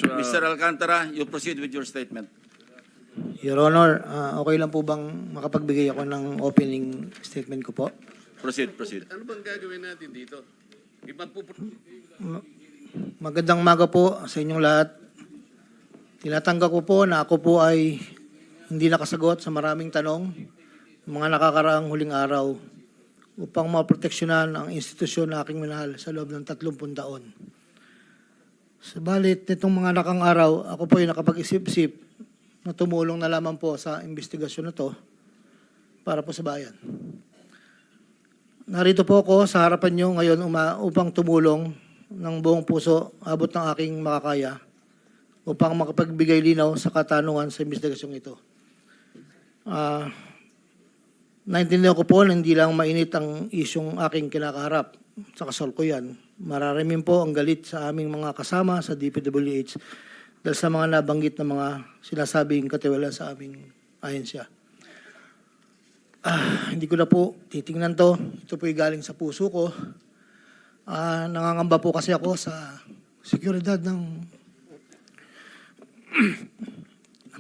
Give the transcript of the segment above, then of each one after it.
much. Mr. Alcantara, you proceed with your statement. Your Honor, okay lang po bang makapagbigay ako ng opening statement ko po? Proceed, proceed. Ano bang gagawin natin dito? Magandang umaga po sa inyong lahat. Tinatanggap ko po na ako po ay hindi nakasagot sa maraming tanong ng mga nakakaraang huling araw upang maproteksyonan ang institusyon na aking minahal sa loob ng 30 taon. Subalit, nitong mga nakang araw, ako po ay nakapag-isip-isip na tumulong na lamang po sa investigasyon na to para po sa bayan. Narito po ako sa harapan nyo ngayon upang tumulong ng buong puso, abot ng aking makakaya, upang makapagbigay linaw sa katanungan sa investigasyong ito. Naintindihan ko po na hindi lang mainit ang isyong aking kinakaharap sa kasalukuyan. Mararamin po ang galit sa aming mga kasama sa DPWH dahil sa mga nabanggit na mga sinasabing katiwala sa aming ahensya. Hindi ko na po titingnan to. Ito po'y galing sa puso ko. Nangangamba po kasi ako sa seguridad ng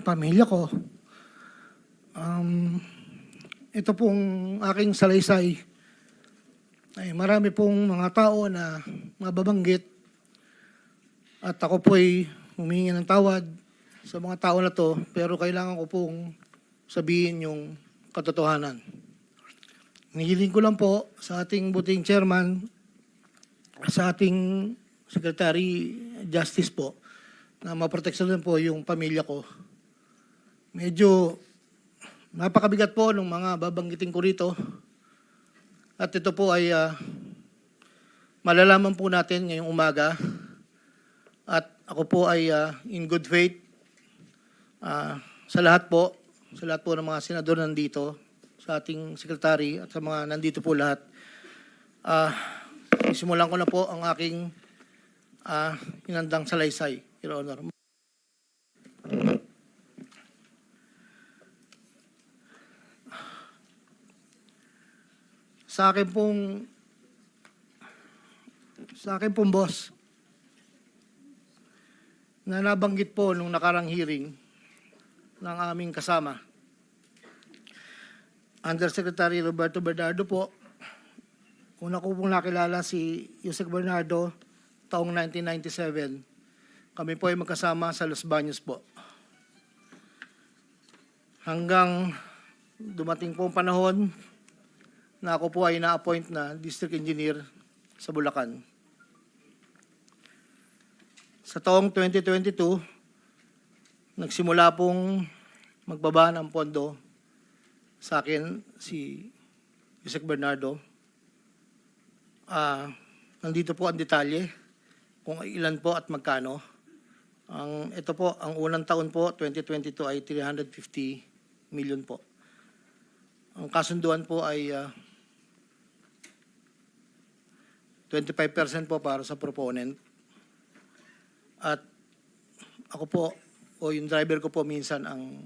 pamilya ko. Ito pong aking salaysay ay marami pong mga tao na mababanggit at ako po ay humingi ng tawad sa mga tao na to, pero kailangan ko pong sabihin yung katotohanan. Nihiling ko lang po sa ating buting chairman, sa ating Secretary Justice po, na maproteksyonan po yung pamilya ko. Medyo napakabigat po ng mga babanggitin ko rito. At ito po ay malalaman po natin ngayong umaga. At ako po ay in good faith sa lahat po ng mga senador nandito, sa ating sekretary at sa mga nandito po lahat. Simulan ko na po ang aking hinandang salaysay, Your Honor. Sa akin pong boss, na nabanggit po nung nakarang hearing ng aming kasama, Undersecretary Roberto Bernardo po. Una ko pong nakilala si Yusek Bernardo taong 1997. Kami po ay magkasama sa Los Baños po. Hanggang dumating po ang panahon na ako po ay na-appoint na District Engineer sa Bulacan. Sa taong 2022, nagsimula pong magbaba ng pondo sa akin si Yusek Bernardo. Nandito po ang detalye kung ilan po at magkano. Ito po, ang unang taon po, 2022 ay 350 million po. Ang kasunduan po ay 25% po para sa proponent. At ako po, o yung driver ko po minsan ang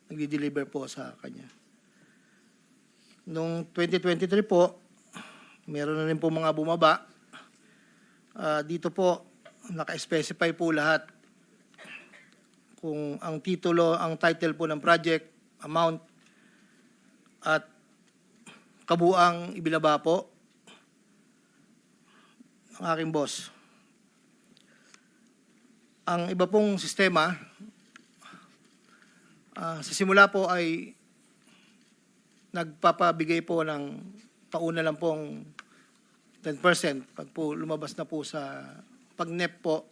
nagdi-deliver po sa kanya. Noong 2023 po, meron na rin po mga bumaba. Dito po, naka-specify po lahat kung ang titulo, ang title po ng project, amount, at kabuang ibinaba po ng aking boss. Ang iba pong sistema, sa simula po ay nagpapabigay po ng tauna lang pong 10% pag po lumabas na po sa pag-NEP po.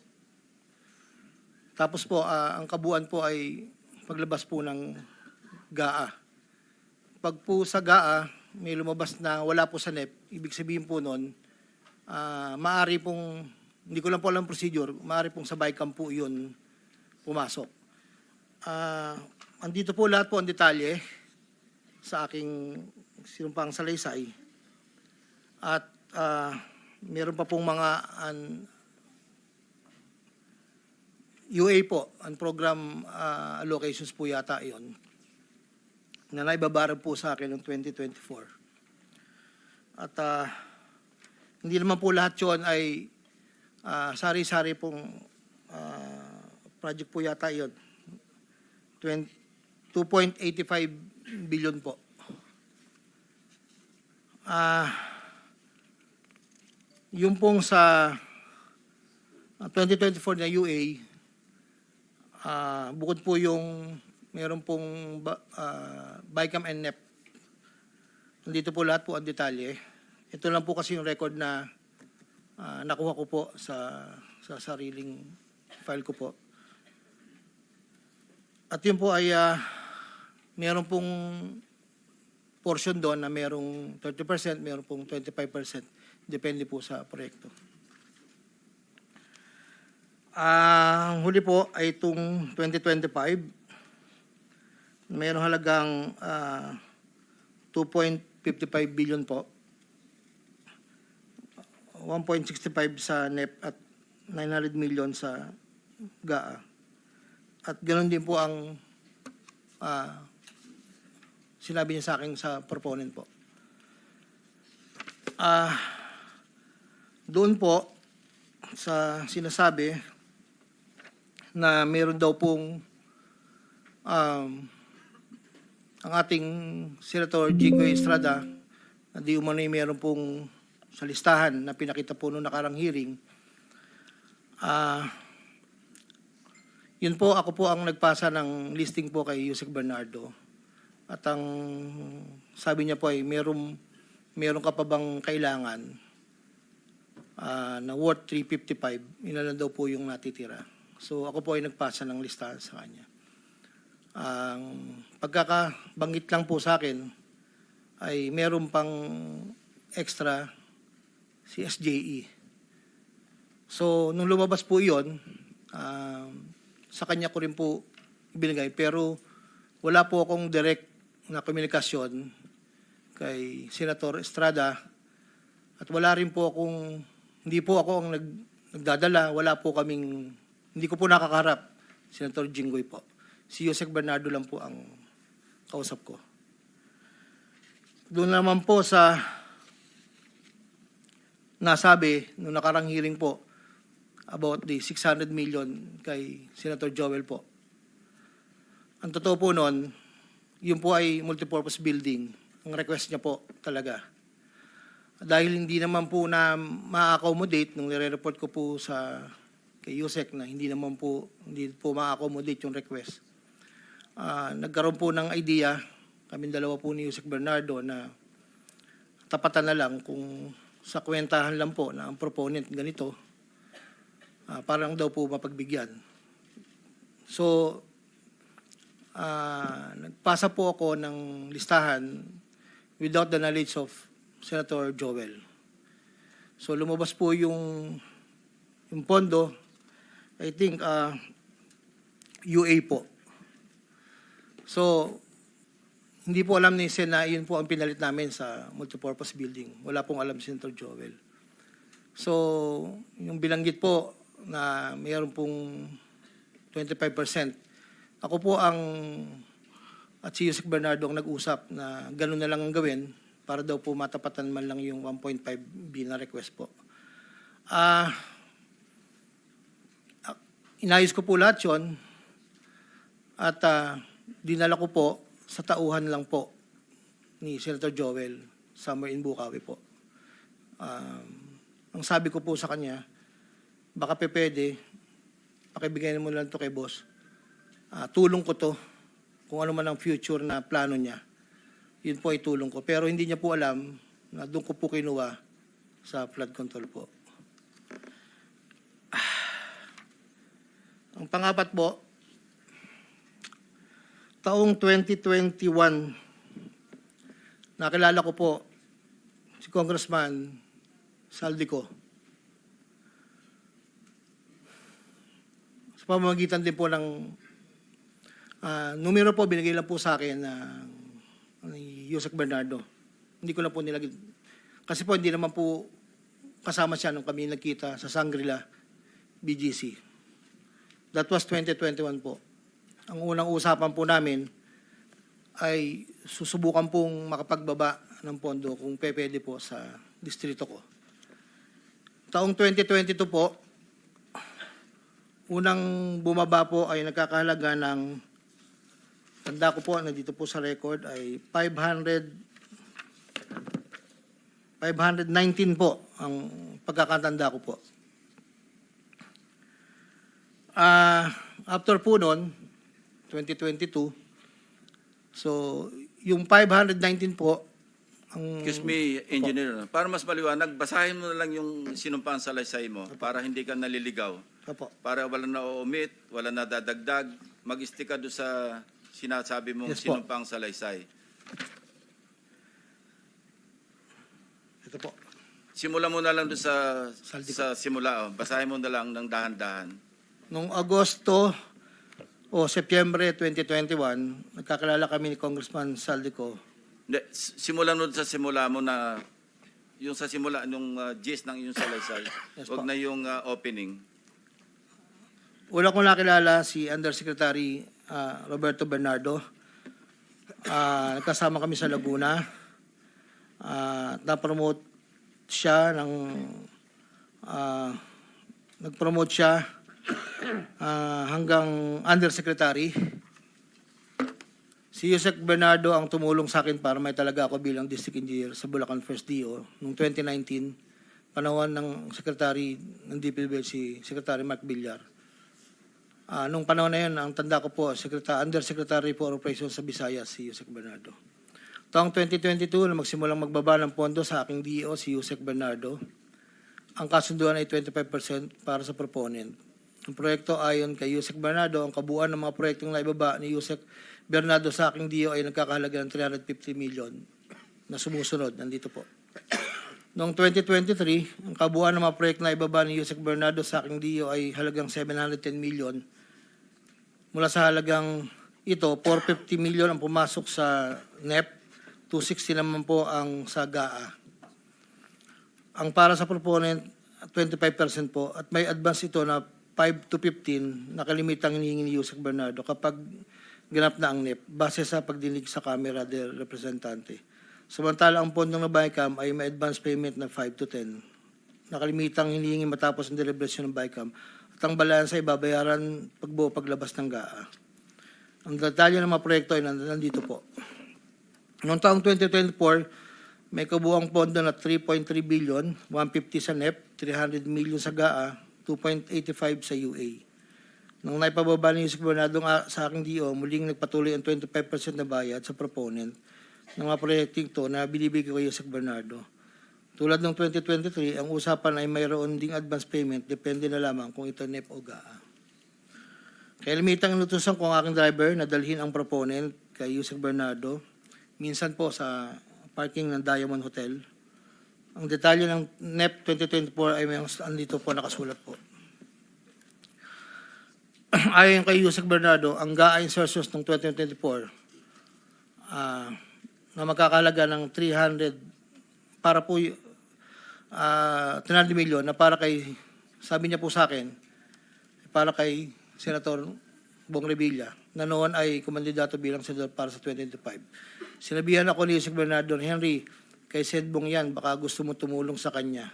Tapos po, ang kabuuan po ay paglabas po ng GAA. Pag po sa GAA, may lumabas na wala po sa NEP, ibig sabihin po nun, maaari pong, hindi ko lang po alam procedure, maaari pong sabay kampo yun pumasok. Andito po lahat po ang detalye sa aking sinumpang salaysay. At meron pa pong mga UA po, ang program allocations po yata yon na naibabaran po sa akin noong 2024. At hindi naman po lahat yun ay sari-sari pong project po yata yun. 2.85 billion po. Yung pong sa 2024 na UA, bukod po yung meron pong BICAM and NEP, nandito po lahat po ang detalye. Ito lang po kasi yung record na nakuha ko po sa sariling file ko po. At yun po ay meron pong portion doon na merong 30%, meron pong 25%. Depende po sa proyekto. Ang huli po ay itong 2025. Mayroong halagang 2.55 billion po. 1.65 sa NEP at 900 million sa GAA. At ganoon din po ang sinabi niya sa akin sa proponent po. Doon po sa sinasabi na meron daw pong ang ating Senator Jinggoy Estrada na di umano'y meron pong sa listahan na pinakita po noong nakarang hearing. Yun po, ako po ang nagpasa ng listing po kay Yusek Bernardo. At ang sabi niya po ay meron ka pa bang kailangan na worth 355, ilan daw po yung natitira. So ako po ay nagpasa ng listahan sa kanya. Ang pagkakabanggit lang po sa akin ay meron pang extra si SJE. So nung lumabas po iyon, sa kanya ko rin po ibinigay. Pero wala po akong direct na komunikasyon kay Senator Estrada at wala rin po akong, hindi po ako ang nagdadala, wala po kaming, hindi ko po nakakaharap, Senator Jinggoy po. Si Yusek Bernardo lang po ang kausap ko. Doon naman po sa nasabi nung nakarang hearing po about the 600 million kay Senator Joel po. Ang totoo po noon, yun po ay multipurpose building. Ang request niya po talaga. Dahil hindi naman po na ma-accommodate nung nire-report ko po sa kay Yusek na hindi po ma-accommodate yung request. Nagkaroon po ng idea, kaming dalawa po ni Yusek Bernardo na tapatan na lang kung sa kwentahan lang po na ang proponent ganito, parang daw po mapagbigyan. So, nagpasa po ako ng listahan without the knowledge of Senator Joel. So, lumabas po yung pondo, I think, UA po. So, hindi po alam ni Sen na yun po ang pinalit namin sa multipurpose building. Wala pong alam si Senator Joel. So, yung bilanggit po na mayroon pong 25%, ako po ang at si Yusek Bernardo ang nag-usap na gano'n na lang ang gawin para daw po matapatan man lang yung 1.5 billion na request po. Inayos ko po lahat yun at dinala ko po sa tauhan lang po ni Senator Joel somewhere in Bukawi po. Ang sabi ko po sa kanya, baka pwede, pakibigay mo lang to kay boss. Tulong ko to, kung ano man ang future na plano niya, yun po ay tulong ko. Pero hindi niya po alam na doon ko po kinuha sa flood control po. Ang pangapat po, taong 2021, nakilala ko po si Congressman Saldico. Sa pamamagitan din po ng numero po, binigay lang po sa akin ni Yusek Bernardo. Hindi ko na po nilagay. Kasi po hindi naman po kasama siya nung kami nagkita sa Shangri-La, BGC. That was 2021 po. Ang unang usapan po namin ay susubukan pong makapagbaba ng pondo kung pwede po sa distrito ko. Taong 2022 po, unang bumaba po ay nagkakahalaga ng, tanda ko po, nandito po sa record, ay 519 po ang pagkakatanda ko po. After po noon, 2022, so yung 519 po, ang... Excuse me, engineer. Para mas maliwanag, basahin mo na lang yung sinumpang salaysay mo para hindi ka naliligaw. Opo. Para wala na o-omit, wala na dadagdag, mag-stick ka doon sa sinasabi mong Yes po. sinumpang salaysay. Ito po. Simula mo na lang doon sa Saldi sa simula. Basahin mo na lang ng dahan-dahan. Noong Agosto o Setyembre 2021, nagkakilala kami ni Congressman Saldico. Hindi, simulan mo sa simula mo na yung sa simula nung gist ng iyong salaysay. Yes Huwag po. na yung opening. Una ko nakilala si Undersecretary Roberto Bernardo. Nagkasama kami sa Laguna. Na-promote siya ng nag-promote siya hanggang Undersecretary. Si Yusek Bernardo ang tumulong sa akin para may talaga ako bilang District Engineer sa Bulacan First DO noong 2019, panahon ng Secretary ng DPWH si Secretary Mark Villar. Nung panahon na yun, ang tanda ko po, Undersecretary for Operations sa Visayas, si Yusek Bernardo. Taong 2022, na magsimulang magbaba ng pondo sa aking DO, si Yusek Bernardo, ang kasunduan ay 25% para sa proponent. Ang proyekto ayon kay Yusek Bernardo, ang kabuuan ng mga proyektong naibaba ni Yusek Bernardo sa aking DO ay nagkakahalaga ng 350 million na sumusunod. Nandito po. Noong 2023, ang kabuuan ng mga proyekto na ibaba ni Yusek Bernardo sa aking DO ay halagang 710 million. Mula sa halagang ito, 450 million ang pumasok sa NEP, 260 naman po ang sa GAA. Ang para sa proponent, 25% po, at may advance ito na 5 to 15 na kalimitang hinihingi ni Yusek Bernardo kapag ganap na ang NEP base sa pagdinig sa Kamera del Representante. Samantala, ang pondong na BICAM ay may advance payment na 5 to 10 na kalimitang hinihingi matapos ang deliberasyon ng BICAM at ang balansa ay babayaran pagbuo paglabas ng GAA. Ang detalye ng mga proyekto ay nandito po. Noong taong 2024, may kabuuang pondo na 3.3 billion, 150 sa NEP, 300 million sa GAA, 2.85 sa UA. Nung naipababa ni Yusek Bernardo sa aking DO, muling nagpatuloy ang 25% na bayad sa proponent ng mga proyekting to na binibigay ko kay Yusek Bernardo. Tulad ng 2023, ang usapan ay mayroon ding advance payment, depende na lamang kung ito NEP o GAA. Kaya limitang inutusan ko ang aking driver na dalhin ang proponent kay Yusek Bernardo, minsan po sa parking ng Diamond Hotel. Ang detalye ng NEP 2024 ay may andito po nakasulat po. Ayon kay Yusek Bernardo, ang GAA insertions ng 2024 na magkakalaga ng 300 para po 300 million na para kay, sabi niya po sa akin, para kay Senator Bong Revilla na noon ay kumandidato bilang senador para sa 2025. Sinabihan ako ni Yusek Bernardo, Henry, kay Sed Bong yan, baka gusto mo tumulong sa kanya.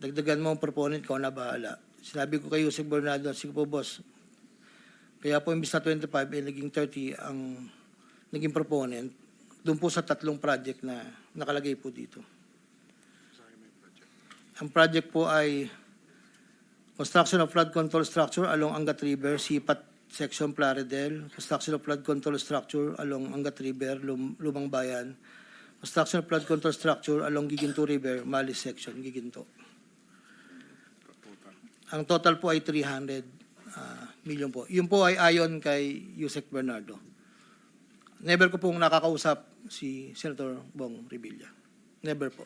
Dagdagan mo ang proponent ko na bahala. Sinabi ko kay Yusek Bernardo, sige po boss, kaya po imbis na 25, naging 30 ang naging proponent doon po sa 3 project na nakalagay po dito. Ang project po ay construction of flood control structure along Angat River, Sipat Section Plaridel, construction of flood control structure along Angat River, Lumang Bayan, construction of flood control structure along Giginto River, Malis Section, Giginto. Ang total po ay 300 million po. Yun po ay ayon kay Yusek Bernardo. Never ko pong nakakausap si Senator Bong Revilla. Never po.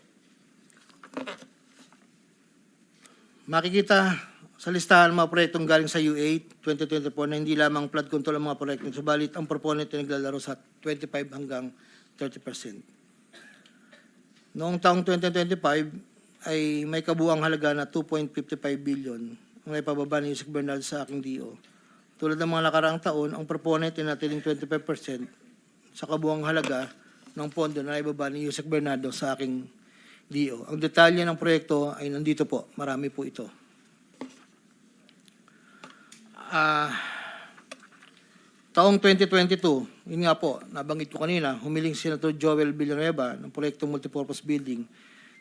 Makikita sa listahan ng mga proyektong galing sa U8 2024 na hindi lamang flood control ang mga proyekto, subalit ang proponent ay naglalaro sa 25 hanggang 30%. Noong taong 2025 ay may kabuuang halaga na 2.55 billion ang naipababa ni Yusek Bernardo sa aking DO. Tulad ng mga nakaraang taon, ang proponent ay natiling 25% sa kabuuang halaga ng pondo na naibaba ni Yusek Bernardo sa aking DO. Ang detalye ng proyekto ay nandito po. Marami po ito. Taong 2022, yun nga po, nabanggit ko kanina, humiling si Senator Joel Villanueva ng proyektong multipurpose building,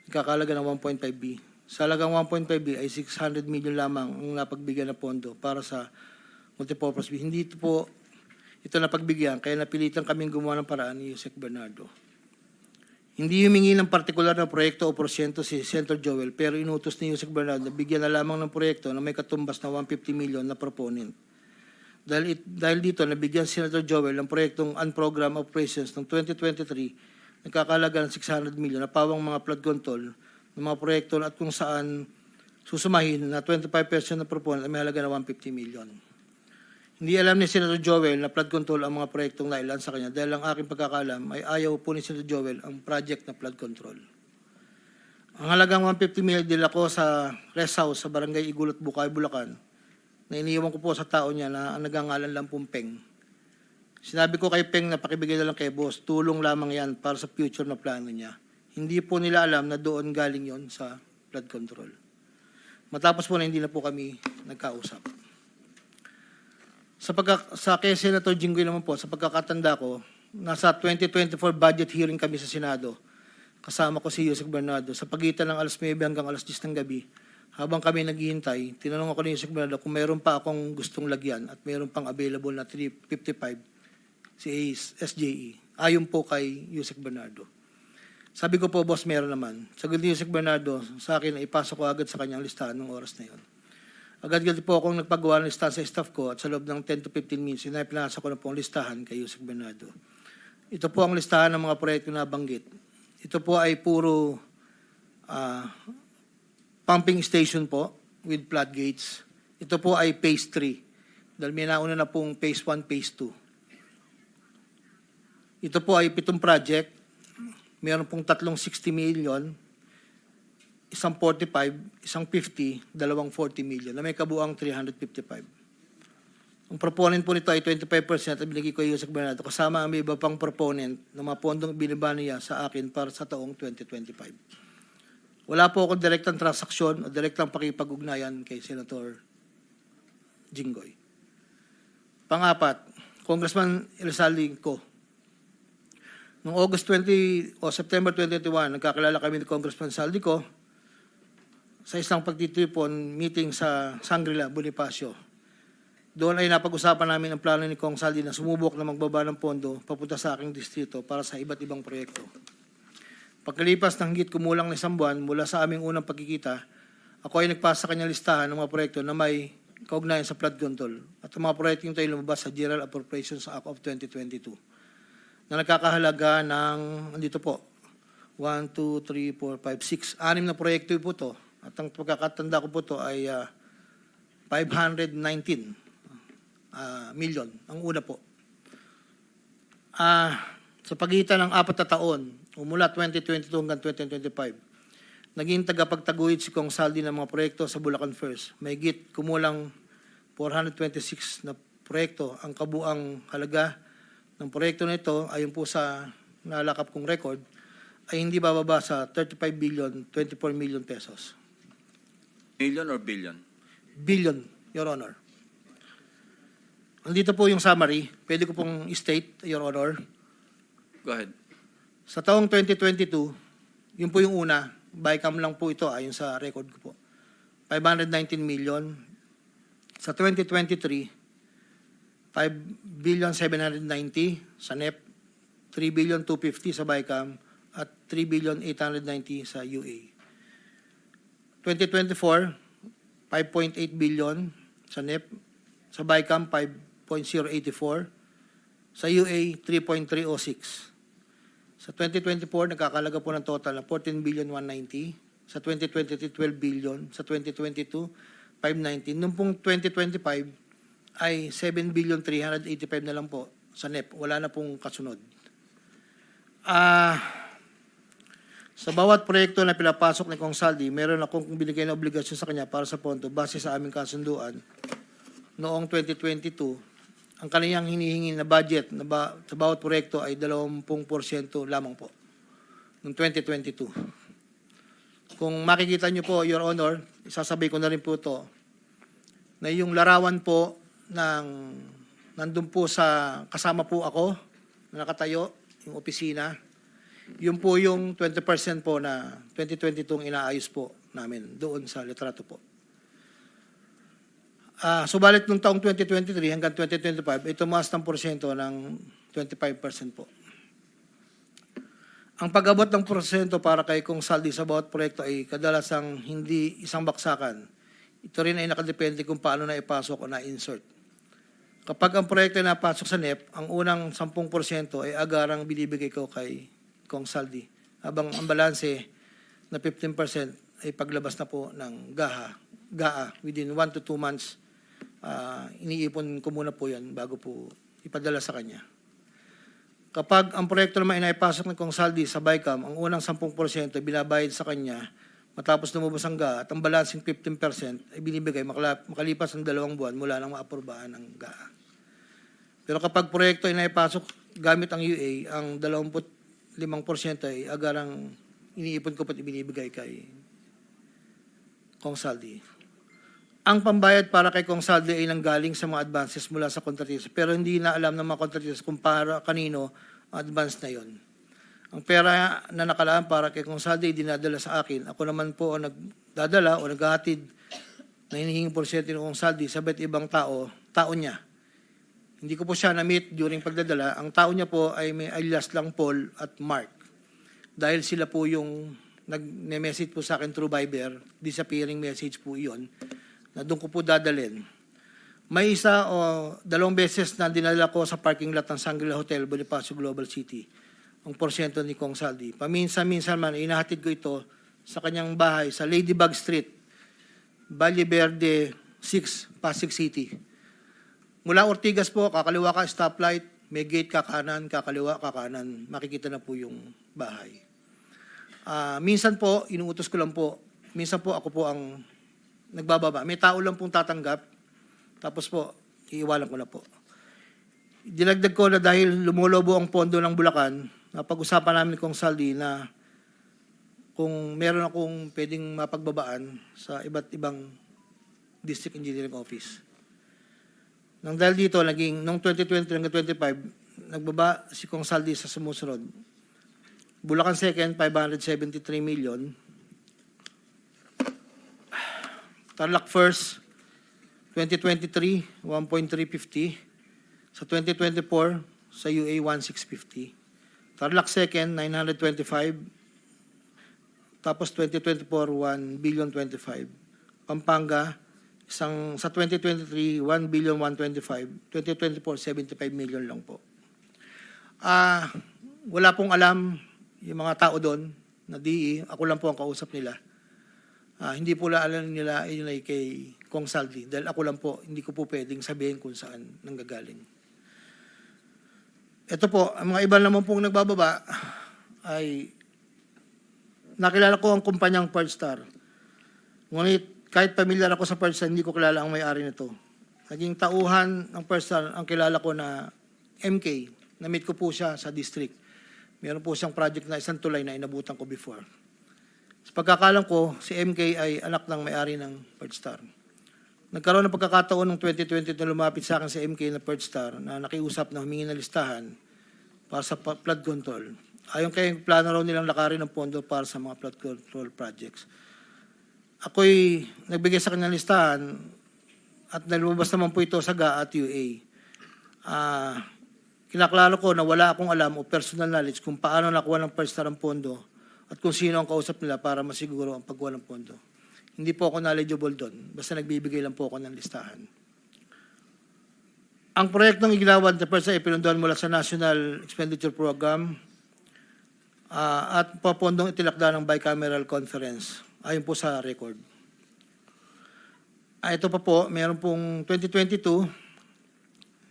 ikakalaga ng 1.5B. Sa halagang 1.5B ay 600 million lamang ang napagbigyan na pondo para sa multipurpose building. Hindi ito napagbigyan, kaya napilitan kaming gumawa ng paraan ni Yusek Bernardo. Hindi humingi ng partikular na proyekto o porsyento si Senator Joel, pero inutos ni Yusek Bernardo na bigyan na lamang ng proyekto na may katumbas na 150 million na proponent. Dahil dito, nabigyan si Senator Joel ng proyektong unprogrammed operations ng 2023, nagkakalaga ng 600 million na pawang mga flood control ng mga proyekto at kung saan susumahin na 25% na proponent ay may halaga na 150 million. Hindi alam ni Senator Joel na flood control ang mga proyektong nailan sa kanya dahil ang aking pagkakalam ay ayaw po ni Senator Joel ang project na flood control. Ang halagang 150 million dila ko sa rest house sa Barangay Igulot, Bukay, Bulacan na iniiwan ko po sa tao niya na ang nagangalan lang pong Peng. Sinabi ko kay Peng na pakibigay na lang kay boss, tulong lamang yan para sa future na plano niya. Hindi po nila alam na doon galing yon sa flood control. Matapos po na hindi na po kami nagkausap. Sa kay Senator Jinggoy naman po, sa pagkakatanda ko, nasa 2024 budget hearing kami sa Senado. Kasama ko si Yusek Bernardo. Sa pagitan ng alas 9 hanggang alas 10 ng gabi, habang kami naghihintay, tinanong ako ni Yusek Bernardo kung mayroon pa akong gustong lagyan at mayroon pang available na 355 si SJE. Ayon po kay Yusek Bernardo. Sabi ko po, boss, meron naman. Sagot ni Yusek Bernardo sa akin na ipasok ko agad sa kanyang listahan ng oras na yun. Agad-agad po akong nagpagawa ng listahan sa staff ko at sa loob ng 10 to 15 minutes, pinasa ko na po ang listahan kay Yusek Bernardo. Ito po ang listahan ng mga proyekto na banggit. Ito po ay puro pumping station po with floodgates. Ito po ay phase 3 dahil may nauna na pong phase 1, phase 2. Ito po ay 7 project. Meron pong 360 million, isang 45, isang 50, dalawang 40 million na may kabuang 355. Ang proponent po nito ay 25% at binigay ko yung Yusek Bernardo kasama ang may iba pang proponent ng mga pondong binaba niya sa akin para sa taong 2025. Wala po akong direktang transaksyon o direktang pakipag-ugnayan kay Senator Jinggoy. Pangapat, Congressman Elsaldi ko. Noong September 2021, nagkakilala kami ni Congressman Saldico sa isang pagtitipon meeting sa Shangri-La, Bonifacio. Doon ay napag-usapan namin ang plano ni Kong Saldi na sumubok na magbaba ng pondo papunta sa aking distrito para sa iba't ibang proyekto. Pagkalipas ng higit kumulang na isang buwan mula sa aming unang pagkikita, ako ay nagpasa sa kanyang listahan ng mga proyekto na may kaugnayan sa flood control at ang mga proyekto ito ay lumabas sa General Appropriations Act of 2022 na nagkakahalaga ng, andito po, 1, 2, 3, 4, 5, 6, 6 na proyekto po ito. At ang pagkakatanda ko po ito ay 519 million, ang una po. Sa pagitan ng 4 na taon, mula 2022 hanggang 2025, naging tagapagtaguyod si Kong Saldi ng mga proyekto sa Bulacan First. May kumulang 426 na proyekto. Ang kabuang halaga ng proyekto na ito, ayon po sa nalakap kong record, ay hindi bababa sa 35 billion, 24 million pesos. Million or billion? Billion, Your Honor. Andito po yung summary. Pwede ko pong state, Your Honor. Go ahead. Sa taong 2022, yun po yung una, bycam lang po ito ayon sa record ko po. 519 million. Sa 2023, 5 billion 790 sa NEP, 3 billion 250 sa bycam, at 3 billion 890 sa UA. 2024, 5.8 billion sa NEP, sa BICAM 5.084, sa UA 3.306. Sa 2024, nagkakalaga po ng total na 14 billion 190, sa 2023, 12 billion, sa 2022, 519. Noong pong 2025 ay 7 billion 385 na lang po sa NEP. Wala na pong kasunod. Sa bawat proyekto na pinapasok ni Kong Saldi, meron akong binigay na obligasyon sa kanya para sa pondo base sa aming kasunduan. Noong 2022, ang kaniyang hinihingi na budget sa bawat proyekto ay 20% lamang po. Noong 2022. Kung makikita niyo po, Your Honor, isasabay ko na rin po ito, na yung larawan po nandun po sa, kasama po ako, na nakatayo, yung opisina. Yun po yung 20% po na 2022 inaayos po namin doon sa litrato po. Subalit nung taong 2023 hanggang 2025, ito tumaas ng porsyento ng 25% po. Ang pag-abot ng porsyento para kay Kong Saldi sa bawat proyekto ay kadalasang hindi isang baksakan. Ito rin ay nakadepende kung paano na ipasok o na-insert. Kapag ang proyekto ay napasok sa NEP, ang unang 10% ay agarang binibigay ko kay Kong Saldi. Habang ang balanse na 15% ay paglabas na po ng GAA within 1 to 2 months. Iniipon ko muna po yan bago po ipadala sa kanya. Kapag ang proyekto naman ay naipasok ng Kong Saldi sa BICAM, ang unang 10% ay binabayad sa kanya matapos lumabas ang GAA at ang balancing 15% ay binibigay makalipas ng 2 buwan mula nang maaprubahan ng GAA. Pero kapag proyekto ay naipasok gamit ang UA, ang 25% ay agarang iniipon ko pat ibinibigay kay Kong Saldi. Ang pambayad para kay Kong Saldi ay nanggaling sa mga advances mula sa kontratista pero hindi na alam ng mga kontratista kung para kanino ang advance na yon. Ang pera na nakalaan para kay Kong Saldi ay dinadala sa akin. Ako naman po ang nagdadala o naghahatid na hinihinging porsyento ng Kong Saldi sa iba't ibang tao niya. Hindi ko po siya na-meet during pagdadala. Ang tao niya po ay may alias lang Paul at Mark. Dahil sila po yung nag-message po sa akin through Viber, disappearing message po iyon, na doon ko po dadalhin. May isa o 2 beses na dinala ko sa parking lot ng Shangri-La Hotel, Bonifacio Global City, ang porsyento ni Kong Saldi. Paminsan-minsan man, inahatid ko ito sa kanyang bahay sa Ladybug Street, Valle Verde 6, Pasig City. Mula Ortigas po, kakaliwa ka stoplight, may gate kakanan, kakaliwa kakanan, makikita na po yung bahay. Minsan po, inuutos ko lang po, minsan po ako po ang nagbababa. May tao lang pong tatanggap, tapos po, iiwalan ko na po. Dinagdag ko na dahil lumulobo ang pondo ng Bulacan, napag-usapan namin Kong Saldi na kung meron akong pwedeng mapagbabaan sa iba't ibang district engineering office. Nang dahil dito, noong 2020 hanggang 2025, nagbaba si Kong Saldi sa sumusunod. Bulacan 2nd, 573 million. Tarlac 1st, 2023, 1.350. Sa 2024, sa UA, 1.650. Tarlac 2nd, 925. Tapos 2024, 1.025 billion. Pampanga, sa 2023, 1.125 billion. 2024, 75 million lang po. Wala pong alam yung mga tao doon na DE. Ako lang po ang kausap nila. Hindi po alam nila yun ay kay Kong Saldi. Dahil ako lang po, hindi ko po pwedeng sabihin kung saan nanggagaling. Ito po, ang mga iba naman pong nagbababa ay nakilala ko ang kumpanyang Partstar. Ngunit kahit pamilyar ako sa Partstar, hindi ko kilala ang may-ari nito. Naging tauhan ng Partstar ang kilala ko na MK. Na-meet ko po siya sa district. Meron po siyang project na isang tulay na inabutan ko before. Sa pagkakalam ko, si MK ay anak ng may-ari ng Partstar. Nagkaroon ng pagkakataon noong 2020 na lumapit sa akin si MK na Partstar na nakiusap na humingi ng listahan para sa flood control. Ayon kay plano raw nilang lakarin ng pondo para sa mga flood control projects. Ako'y nagbigay sa kanyang listahan at nalumabas naman po ito sa GAA at UA. Kinaklaro ko na wala akong alam o personal knowledge kung paano nakuha ng Partstar ang pondo at kung sino ang kausap nila para masiguro ang pagkuha ng pondo. Hindi po ako knowledgeable doon. Basta nagbibigay lang po ako ng listahan. Ang proyektong iginawan na Partstar ay pinunduhan mula sa National Expenditure Program at papondong itilakda ng bicameral conference. Ayon po sa record. Ito pa po, meron pong 2022,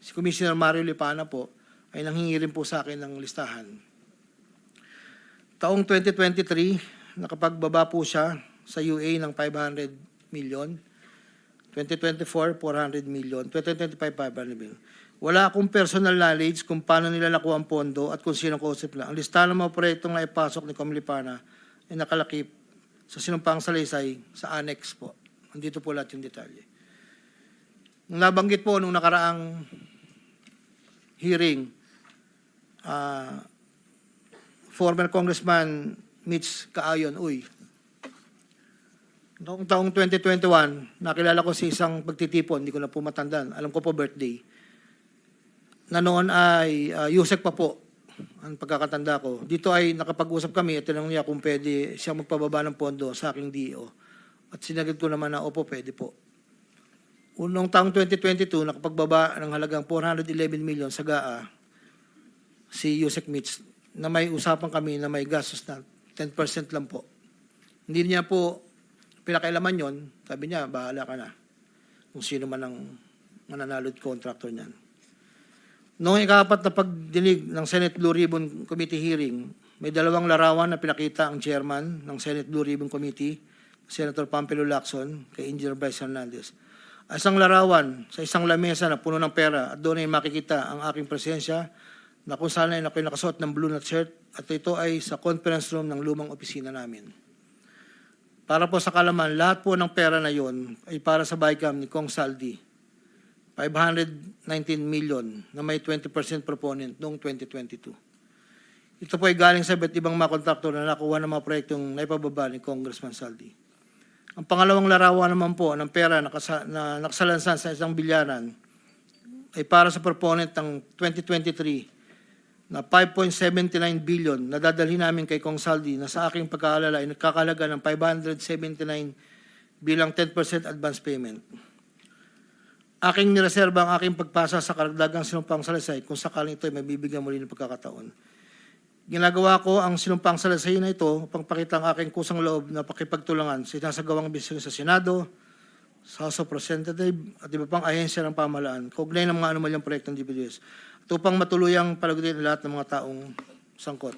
si Commissioner Mario Lipana po ay nanghingi rin po sa akin ng listahan. Taong 2023, nakapagbaba po siya sa UA ng 500 million. 2024, 400 million. 2025, 500 million. Wala akong personal knowledge kung paano nila nakuha ang pondo at kung sino kausap nila. Ang listahan ng mga proyektong naipasok ni Comlipana ay nakalakip sa sinumpang salaysay sa annex po. Andito po lahat yung detalye. nabanggit po nung nakaraang hearing, former Congressman Mitch Kaayon, noong taong 2021, nakilala ko si isang pagtitipon, hindi ko na po matandaan, alam ko po birthday, na noon ay Yusek pa po, ang pagkakatanda ko. Dito ay nakapag-usap kami at tinanong niya kung pwede siya magpababa ng pondo sa aking DO. At sinagot ko naman na, opo, pwede po. Noong taong 2022, nakapagbaba ng halagang 411 million sa GAA si Yusek Mitch, na may usapan kami na may gastos na 10% lang po. Hindi niya po pinakailaman yon, sabi niya, bahala ka na kung sino man ang mananalod contractor niyan. Noong ikapat na pagdinig ng Senate Blue Ribbon Committee hearing, may dalawang larawan na pinakita ang chairman ng Senate Blue Ribbon Committee, Senator Pampilo Lacson, kay Engineer Bryce Hernandez. Isang larawan sa isang lamesa na puno ng pera at doon ay makikita ang aking presensya na kung saan ay ako'y nakasuot ng blue na shirt at ito ay sa conference room ng lumang opisina namin. Para po sa kalaman, lahat po ng pera na yon ay para sa BICAM ni Kong Saldi, 519 million na may 20% proponent noong 2022. Ito po ay galing sa iba't ibang mga kontraktor na nakuha ng mga proyektong naipababa ni Congressman Saldi. Ang pangalawang larawan naman po ng pera na nakasalansan sa isang bilyaran ay para sa proponent ng 2023 na 5.79 billion na dadalhin namin kay Kong Saldi na sa aking pagkaalala ay nagkakalaga ng 579 bilang 10% advance payment. Aking nireserba ang aking pagpasa sa karagdagang sinumpang salaysay kung sakaling ito ay mabibigyan muli ng pagkakataon. Ginagawa ko ang sinumpang salaysay na ito upang pakita ang aking kusang loob na pakipagtulangan sa sinasagawang bisyo sa Senado, sa House of Representatives at iba pang ahensya ng pamahalaan, kaugnay ng mga anomalyang proyektong DPWH, at upang matuluyang palagutin ang lahat ng mga taong sangkot.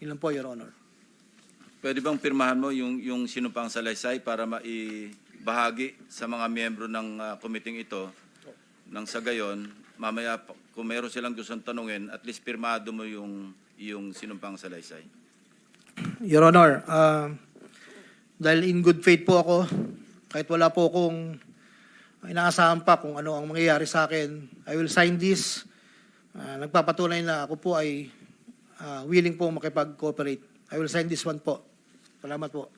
Ilan po, Your Honor. Pwede bang pirmahan mo yung sinumpang salaysay para maibahagi sa mga miyembro ng committee ito nang sa gayon, mamaya kung meron silang gustong tanungin, at least pirmado mo yung sinumpang salaysay. Your Honor, dahil in good faith po ako, kahit wala po akong inaasahan pa kung ano ang mangyayari sa akin, I will sign this. Nagpapatunay na ako po ay willing po makipag-cooperate. I will sign this one po. Salamat po.